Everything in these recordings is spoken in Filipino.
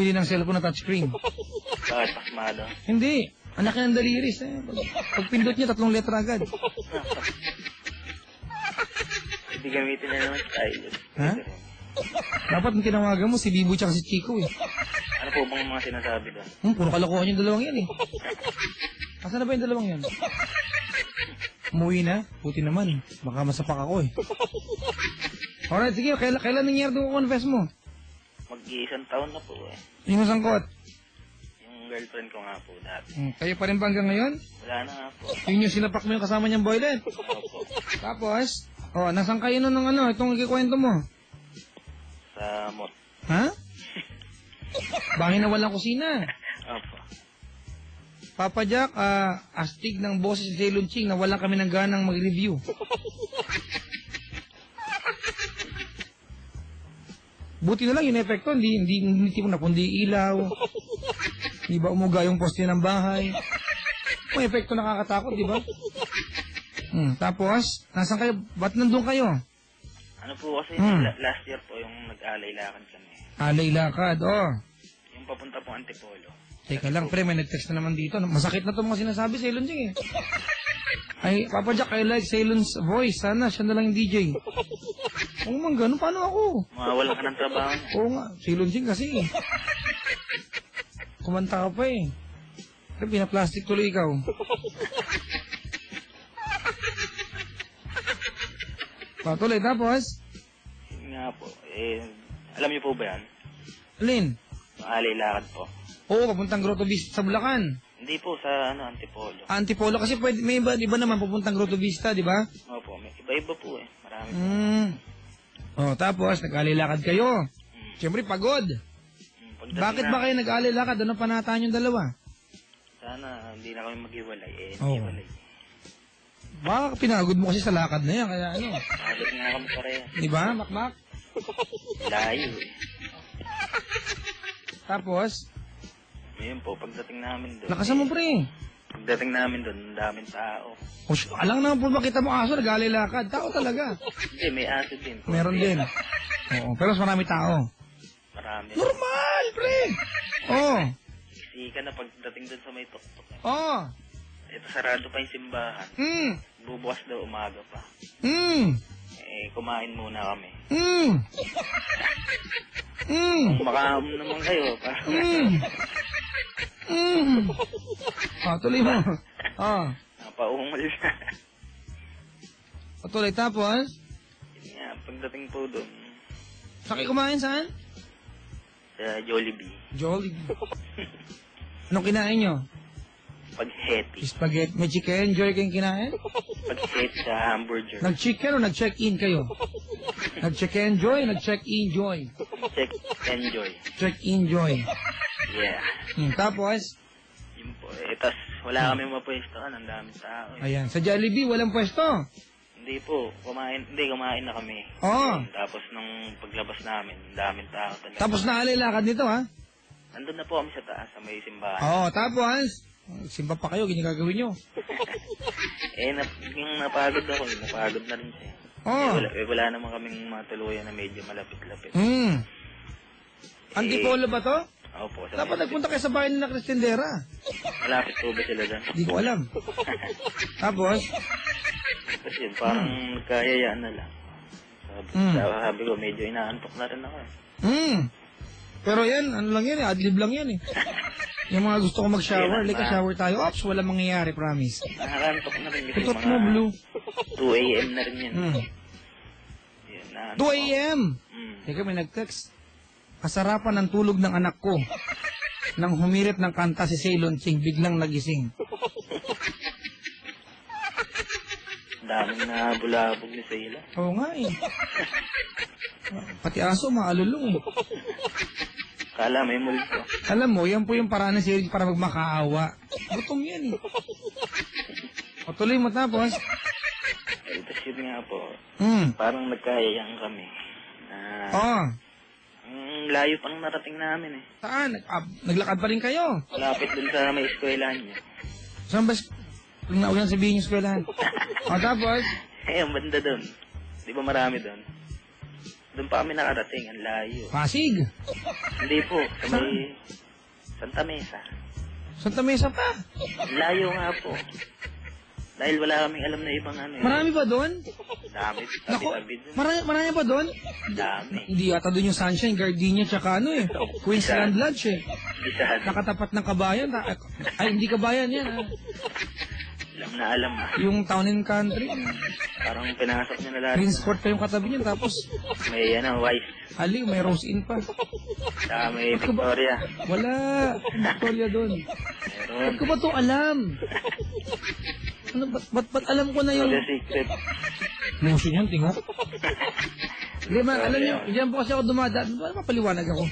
Pili ng cellphone na touchscreen. Bakit pasmado? Hindi. Ang laki ng daliris. Pag pindot niya, 3 letra agad. Hindi gamitin na naman style. Ha? Dapat ang tinawagan mo, si Bibo tsaka si Chico eh. Ano po bang mga sinasabi doon? Puro kalokohan yung dalawang yan eh. Asan na ba yung dalawang yan? Umuwi na? Puti naman. Baka masapak ako eh. Alright, sige. Kailan nangyari itong confess mo? Mag-iisang taon na po eh. Yung sangkot? Yung girlfriend ko nga po dati. Kayo pa rin ba hanggang ngayon? Wala na nga po. Yun yung sinapak mo yung kasama niyang boylet. Opo. Tapos, nasan kayo nun ng itong ikikwento mo? Sa mot. Ha? Bangin na walang kusina. Opo. Papa Jack, astig ng boses si Ceylon Ching na wala kami ng ganang mag-review. Buti na lang yung epekto, hindi tipo na kundi ilaw. Di ba umuga yung poste ng bahay. May epekto nakakatakot, di ba? Tapos, nasan kayo? Ba't nandun kayo? Ano po kasi, last year po yung nag-alay lakad kami. Alay lakad, Yung papunta po Antipolo. Teka lang, pre, may nag-text na naman dito. Masakit na ito mga sinasabi, Ceylon Ching eh. Ay, Papa Jack, I like Ceylon's voice. Sana, siya na lang yung DJ. Oo man, ganun, paano ako? Mawalan ka ng trabaho niya. Oo nga, Ceylon Ching kasi eh. Kumanta ka pa eh. Pero pinaplastic tuloy ikaw. Patuloy, tapos? Yun nga po. Alam niyo po ba yan? Alin? Yung alay lakad po. Oo, papuntang Grotto Vista sa Bulacan. Hindi po sa Antipolo. Antipolo kasi pwede, may iba naman papuntang Grotto Vista, di ba? Opo, may iba-iba po eh. Marami po. Tapos, nag-alilakad kayo. Siyempre, pagod. Bakit ba kayo nag-alilakad? Ano panataan yung dalawa? Sana hindi na kami maghiwalay. Maghiwalay. Baka pinagod mo kasi sa lakad na yan, kaya ano? Pagod nga kami pareha. Di ba, Makmak? Layo eh. Tapos? Ayun po, pagdating namin doon. Lakasan mo, pre. Pagdating namin doon, ang daming tao. Alang naman po makita mo aso, nag-alilakad. Tao talaga. Hindi, may aso din. Meron din. Oo, pero mas marami tao. Marami. Normal, pre! Oo. Sika na pagdating doon sa may tuktok. Oo. Ito, sarado pa yung simbahan. Bubukas daw umaga pa. Kumain muna kami. Makaam naman kayo. Tuloy mo. Napaungol na. Tuloy, tapos? Yun nga, pagdating po doon. Saan kayo kumain, saan? Sa Jollibee. Jollibee. Anong kinain nyo? Spaghetti. Spaghetti. May chicken joy kayong kinain? Spaghetti sa hamburger. Nag-chicken o nag-check-in kayo? Nag-check-in joy, nag-check-in joy? Enjoy. Check-in joy. Yeah. Tapos? Yun po. Tapos wala kami mapwestohan. Ang daming tao. Ayan. Sa Jollibee, walang pwesto? Hindi po. Kumain na kami. Oo. Tapos nung paglabas namin, ang daming tao talaga. Tapos naalilakad nito, ha? Nandun na po kami sa taas, sa may simbahan. Oo, tapos? Simba pa kayo, ginagagawin nyo. Yung napagod ako, napagod na rin siya. Oo. Wala naman kaming matuluyan na medyo malapit-lapit. Antipolo ba to? Opo. Dapat nagpunta kayo sa bahay nila Cristendera. Malapit po ba sila dyan? Hindi ko alam. Tapos? Tapos yun, parang kayayaan na lang. Sabi ko, medyo inaantok na rin ako eh. Pero yan, ano lang yan eh, adlib lang yan eh. Yung mga gusto ko mag-shower, like shower tayo. Ops, walang mangyayari, promise. Nakakantok na rin. Tutot mo, Blue. 2 a.m. na rin yan. 2 a.m.? Teka, may nag-text. Kasarapan ng tulog ng anak ko. Nang humirit ng kanta si Ceylon Ching, biglang nagising. Daming na bulabog ni Ceylon. Oo nga eh. Pati aso, maalulong eh. Kala may multo. Alam mo, yan po yung paraan ng series para magmakaawa. Gutom yan eh. O tuloy mo tapos. Tapos yun nga po, parang nagkayayang kami. Ang layo pang narating namin eh. Saan? Naglakad pa rin kayo? Malapit dun sa may eskwelahan niya. Saan ba? Kung naulan sabihin yung eskwelahan. O tapos? Ang banda dun. Di ba marami dun? Doon pa kami nakarating, ang layo. Pasig. Hindi po, sa may Santa Mesa. Santa Mesa pa. Ang layo nga po. Dahil wala kaming alam na ibang ano. Marami ba doon? Dami, Naku, tabi-tabi doon. marami ba doon? Dami. Hindi yata doon yung Sunshine, Gardenia, tsaka ano eh. Queensland Lodge eh. Isa, Nakatapat ng Kabayan. Ay, hindi Kabayan yan ah. alam ah. Yung Town and Country. Parang pinasok niya na lahat. Prince Court pa yung katabi niyan. Tapos, May Wise. ali, may Rose Inn pa. Saka may Victoria. Wala. Victoria doon. Meron. Ba't ko ba to alam? Ano, ba't alam ko na yung... The Secret. Motion yan, tingo. Hindi man, alam niyo, Victoria. diyan po kasi ako dumadaan. Ano mapaliwanag ako?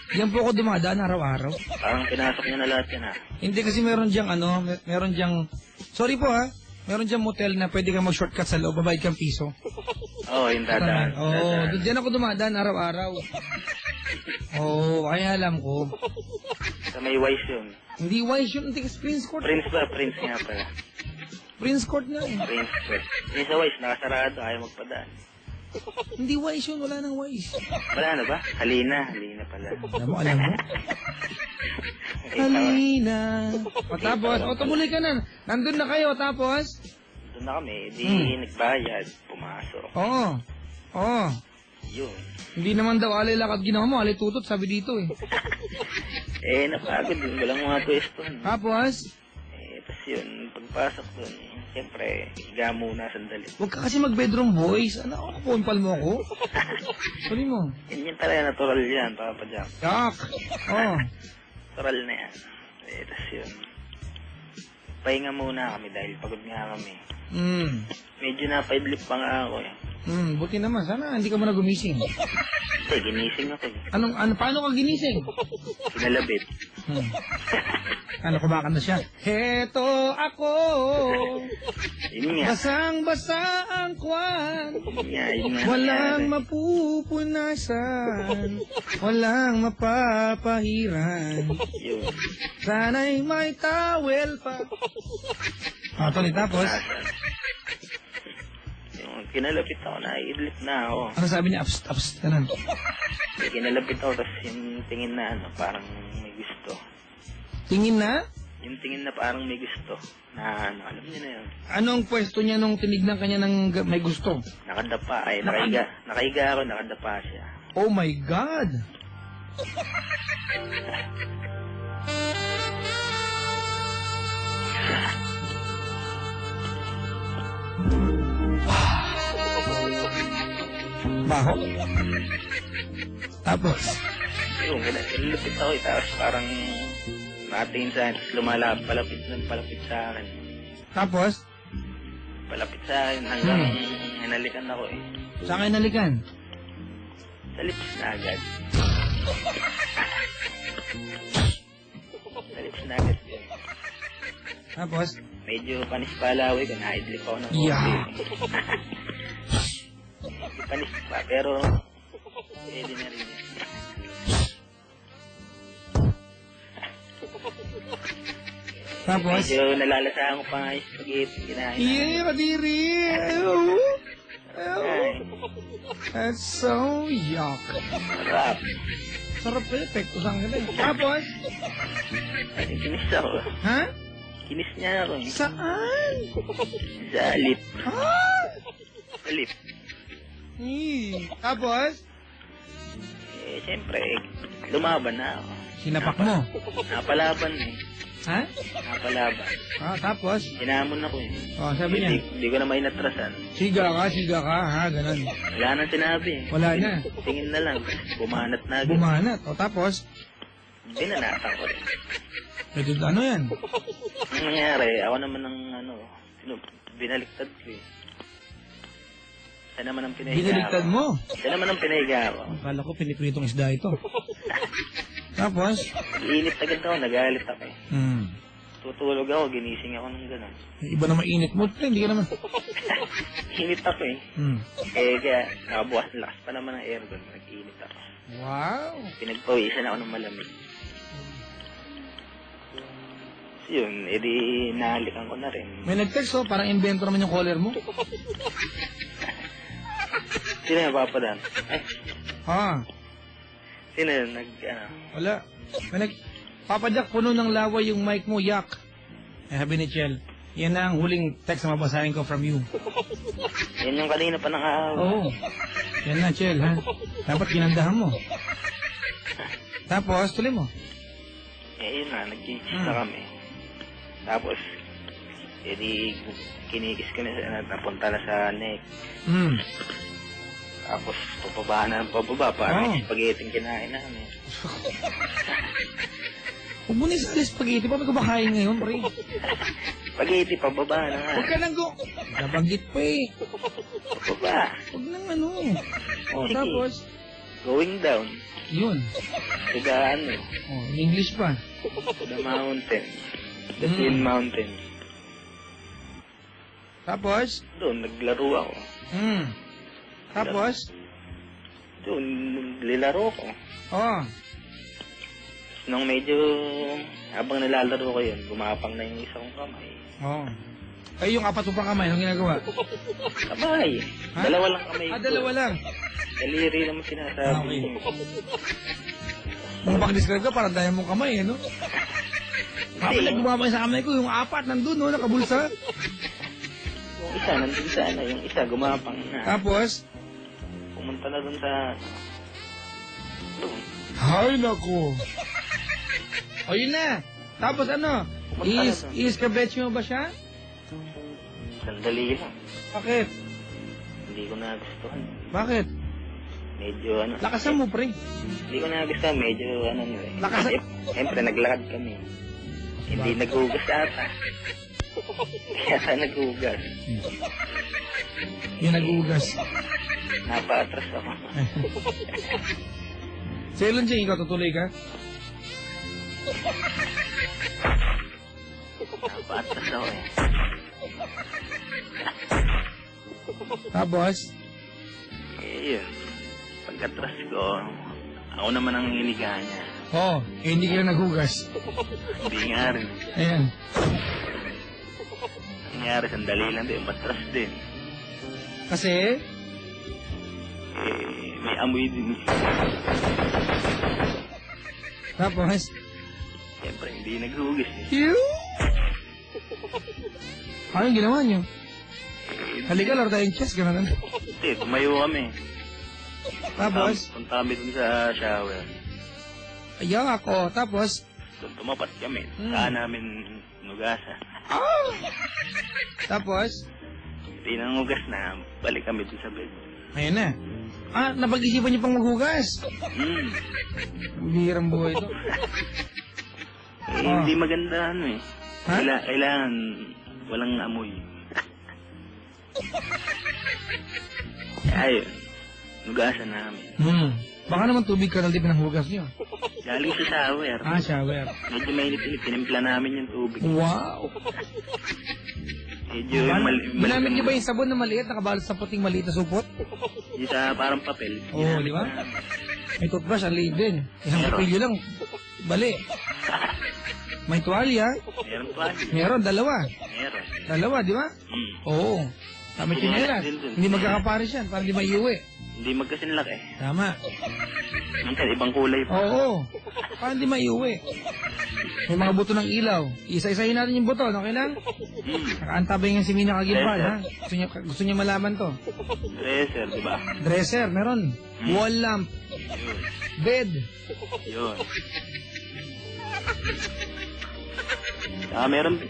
Diyan po ako dumadaan araw-araw. Parang pinasok niya na lahat yan ah. Hindi kasi meron diyang ano, meron diyang... Sorry po ha. Meron diyang motel na pwede kang mag-shortcut sa loob, babayad kang piso. Oo, yung dadaan. Oo, diyan ako dumadaan araw-araw. Oo, kaya alam ko. Sa may Wise yun. Hindi wise yun, hindi kasi Prince Court. Prince ba? Prince nga pala. Prince Court na eh. Prince Court. Yung sa Wise, nakasarado. Ayaw magpadaan. Hindi wise yun, wala nang wise. Wala na ba? Halina pala. Alam mo? Halina. O tapos, o tumuloy ka na. Nandun na kayo, tapos? Doon na kami. Di nagbayad. Pumasok. Oo. Yun. Hindi naman daw alay lakad ginawa mo, alay tutot, sabi dito eh. Napagod din. Walang mga pwesto. Tapos, Tapos yun, pagpasok doon, siyempre, higa muna sandali. huwag ka kasi mag-bedroom voice. Ano, ako, pumpal mo ako? Sorry mo. Yun talaga, natural yan, Papa Jack. Yak. Oh. Natural na yan. Tapos yun, pahinga muna kami dahil pagod nga kami. Medyo napaidlip pa nga ako eh. Buti naman. Sana hindi ka muna gumising. Hindi, ginising ako eh. Paano ka ginising? Kinalabit. Ano, kumakan na siya? Heto ako. Yun nga. Basang-basa ang kwan. Yun nga. Walang nangyari. mapupunasan. Walang mapapahiran. Yun. Sana'y may towel pa. Tuloy tapos. Yung kinalapit ako, naiidlip na ako. Ano sabi niya? Abst, ganun. Kinalapit ako, tapos yung tingin na parang may gusto. Tingin na? Yung tingin na parang may gusto. Na alam niyo na yun. Anong pwesto niya nung tinignan kanya ng may gusto? Nakadapa, nakahiga ako, nakadapa siya. Oh my God! Baho. Tapos, Yung kinalapit ako, tapos parang natingin sa akin, tapos palapit sa akin. tapos, Palapit sa akin hanggang hinalikan ako eh. saan kayo nalikan? Sa lips na agad. Sa lips na agad yun. Tapos, Medyo panis palaway ko, naidlip ako ng Yeah. Panis pa, pero pwede na rin yan. tapos, Medyo nalalasahan ko pa nga yung spaghetti kinain. kadiri! Ayaw! Ay, That's so yuck. sarap. Sarap pa epekto sa kanila. Tapos, Ay, kinis ako. ha? Kinis niya ako eh. Saan? Sa lip. Ah! Sa lip. Tapos, Siyempre, lumaban na ako. sinapak mo. Napalaban eh. Ha? Napalaban. Tapos, Hinamon ako eh. sabi niya, Hindi ko na mainatrasan. siga ka, ha, ganun. Wala nang sinabi eh. Wala na. Tingin na lang. Bumanat na agad. Bumanat. Tapos, Binanatan ko rin. ano yan? Ang nangyari, ako naman ang binaliktad ko eh. Siya naman ang pinahiga Binaligtad ako. mo. Siya naman ang pinahiga ako. Akala ko pinipritong isda ito. Tapos, Iinit agad ako, nagalit ako eh. Tutulog ako, ginising ako ng gano'n. Iba na mainit mo. Hindi ka naman. Init ako eh. Kaya nakabukas ng lakas pa naman ng aircon, nag-iinit ako. Wow. Pinagpawisan ako ng malamig. So yun, edi nahalikan ko na rin. May nag-text parang invento naman yung caller mo. Sino yung papadan? Ay, Ha? sino yun? Wala. May Papa Jack, puno ng laway yung mic mo, yak. Eh, sabi ni Chel, yan na ang huling text na mabasahin ko from you. Yan yung kanina pa nakaawa. Oo. Yan na, Chel, ha? Dapat ginandahan mo. Tapos, tuloy mo. Eh, yun na, nag-kiss na kami. Tapos, edi, kinikis ko na, napunta na sa neck. Tapos, pababa na ng pababa, parang spaghetti kinain namin. Huwag mo na isali spaghetti. Paano ko ba kain ngayon, pre? Spaghetti, pababa na nga. Huwag ka nang go. Nabanggit pa eh. Pababa. Huwag nang ano. O, Sige. tapos, Going down. yun. To the, O, in English pa. to the mountain. The Twin Mountains. Tapos, Doon, naglaro ako. Tapos, Doon, nilaro ko. oh, Nung medyo, habang nilalaro ko yun, gumapang na yung isang kamay. oh. Ay, yung apat mo pang kamay, anong ginagawa? Kamay! Ha? Dalawa lang kamay ko. Dalawa lang. Daliri naman sinasabi Okay. mo. Kung pag-describe ka, parang daya mong kamay, ano? Kapag nagbumabay sa kamay ko, yung apat nandun, no, nakabulsa. Yung isa, nandun sa yung isa, gumapang na. Tapos, Pumunta na dun sa... Doon. hay nako. O, yun na. Tapos ano? Iskabetch mo ba siya? Sandali lang. Bakit? Hindi ko nagustuhan. Bakit? Medyo Lakasan mo, pre. Hindi ko nagustuhan. Medyo Lakasan. Siyempre, naglakad kami. Hindi naghugas ata. Kaya naghugas. Yung nag-uugas. Napa-atras ako. Sailan siya, ikaw tutuloy ka? Napa-atras ako eh. Tapos, Eh, yun. Pagkatras ko, ako naman ang hiniga niya. hindi ka na naghugas. Hindi nga rin. Ayan. Nangyari, sandali lang din. Matras din. Kasi, May amoy din. tapos, Siyempre, hindi naghugas eh. Anong ginawa niyo? Halika, laro tayong chess, gano'n. Hindi, tumayo kami. Tapos, Punta kami dun sa shower. ayaw ako. Tapos, Doon tumapat kami. Saan namin nugasan. tapos, Hindi nangugas na. Balik kami dun sa bed. ayun na. Napag-isipan niyo pang maghugas. Bihirang buhay ito. Hindi maganda eh. Ha? Kailangan walang amoy. Ayun. Nugasan namin. Baka naman tubig ka na di pinanghugas niyo. Galing sa shower. Shower. Medyo mainit-init. Pinimpla namin yung tubig. Wow. Medyo Malamig niyo ba yung sabon na maliit, nakabalot sa puting maliit na supot? Yung sa parang papel. Oo, di ba? May toothbrush, ang liit din. Isang kapilyo lang, bali. May tuwalya, Meron pa. meron, dalawa. Meron. Dalawa, di ba? Oo. Tama chinelas. Hindi magkakapares yan, para hindi maiuwi. Hindi magkasinlaki. Tama. Minsan ibang kulay pa. Oo. Para hindi maiuwi. May mga buto ng ilaw. Isa-isahin natin yung buto, okay lang? Nakaantabay nga si Mina Kagimpan, ha? Gusto niya malaman to. Dresser, di ba? Dresser, meron. Wall lamp. Yun. Bed. Yun.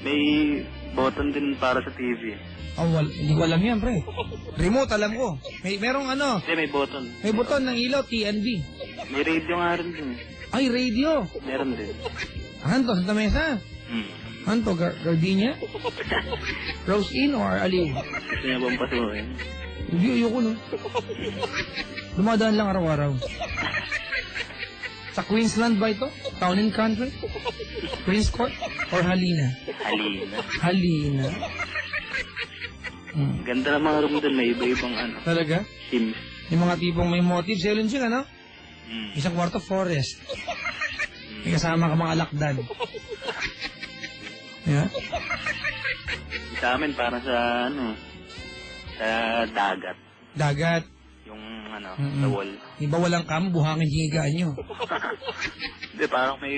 May button din para sa TV. Hindi ko alam yan, pre. Remote, alam ko. Merong ano, Hindi, may button. may buton ng ilaw, TNB. May radio nga rin din. Ay, radio. Meron din. Hanto, Santa Mesa. Hanto, Gardenia. Rose Inn or Aliw? Gusto niya bang pasukin? Hindi, ayoko no. Dumadaan lang araw-araw. Sa Queensland ba ito? Town and Country? Queen's Court? Or Halina? Halina. Halina. Ganda ng mga room doon. May iba-ibang Talaga? themes. Yung mga tipong may motive, sa'yo siya, ano? Isang kwarto, forest. May kasama ka mga alakdan. Yeah? Sa amin, para sa sa dagat. Dagat. Yung sa wall. Iba walang kama, buhangin higaan nyo. Hindi, parang may